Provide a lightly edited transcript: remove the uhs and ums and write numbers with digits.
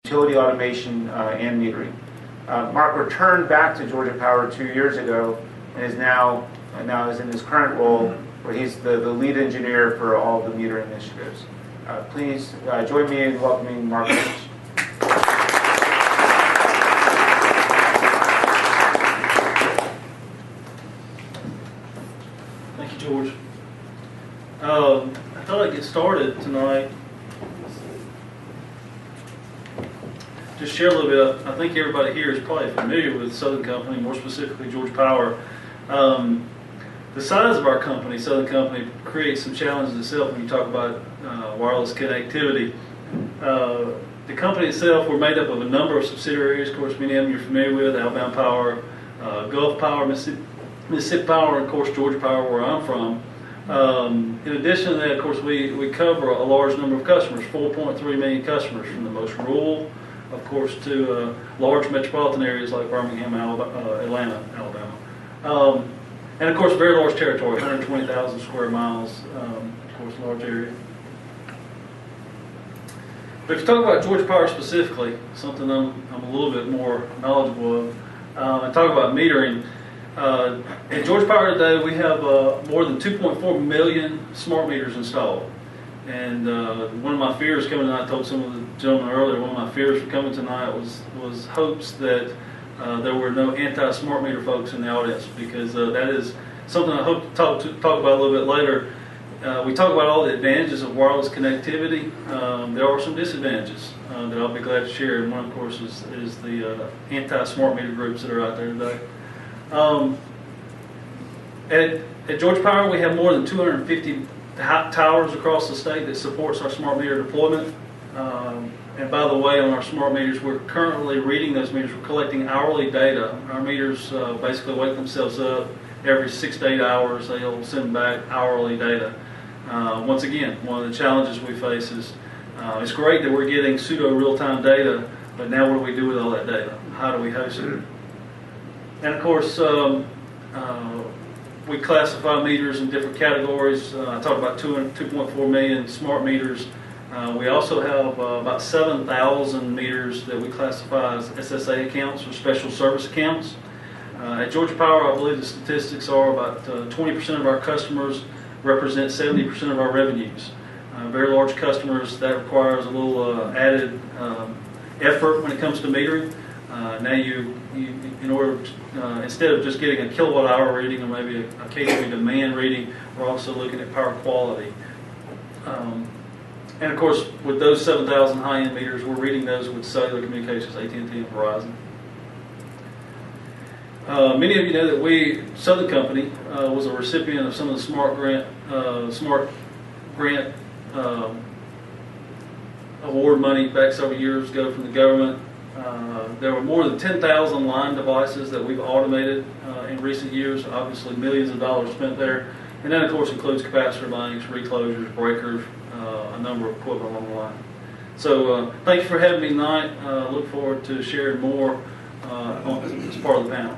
utility automation and metering. Mark returned back to Georgia Power 2 years ago and is now is in his current role where he's the lead engineer for all the metering initiatives. Please join me in welcoming Mark Lynch. Thank you, George. I thought I'd get started tonight. Just share a little bit. I think everybody here is probably familiar with Southern Company, more specifically Georgia Power. The size of our company, Southern Company, creates some challenges itself when you talk about wireless connectivity. The company itself, we're made up of a number of subsidiaries. Of course, many of them you're familiar with: Alabama Power, Gulf Power, Mississippi Power, and of course Georgia Power, where I'm from. In addition to that, of course, we cover a large number of customers, 4.3 million customers, from the most rural, of course, to large metropolitan areas like Birmingham, Atlanta, Alabama. And of course, very large territory, 120,000 square miles, of course, large area. But if you talk about Georgia Power specifically, something I'm a little bit more knowledgeable of, and talk about metering, at Georgia Power today we have more than 2.4 million smart meters installed. And one of my fears coming tonight, I told some of the gentlemen earlier, one of my fears for coming tonight was hopes that there were no anti-smart meter folks in the audience, because that is something I hope to talk about a little bit later. We talk about all the advantages of wireless connectivity. There are some disadvantages that I'll be glad to share, and one, of course, is the anti-smart meter groups that are out there today. At Georgia Power, we have more than 250 towers across the state that supports our smart meter deployment. And by the way, on our smart meters, we're currently reading those meters. We're collecting hourly data. Our meters basically wake themselves up every 6 to 8 hours. They'll send back hourly data. Once again, one of the challenges we face is it's great that we're getting pseudo real-time data, but now what do we do with all that data? How do we host it? And of course, we classify meters in different categories. I talked about 2.4 million smart meters. We also have about 7,000 meters that we classify as SSA accounts, or special service accounts. At Georgia Power, I believe the statistics are about 20% of our customers represent 70% of our revenues. Very large customers, that requires a little added effort when it comes to metering. Now in order to, instead of just getting a kilowatt hour reading or maybe a kW demand reading, we're also looking at power quality. And of course, with those 7,000 high-end meters, we're reading those with cellular communications, AT&T and Verizon. Many of you know that Southern Company, was a recipient of some of the Smart Grant award money back several years ago from the government. There were more than 10,000 line devices that we've automated in recent years. Obviously, millions of dollars spent there. And that, of course, includes capacitor banks, reclosures, breakers, a number of equipment along the line. So thank you for having me tonight. Look forward to sharing more as part of the panel.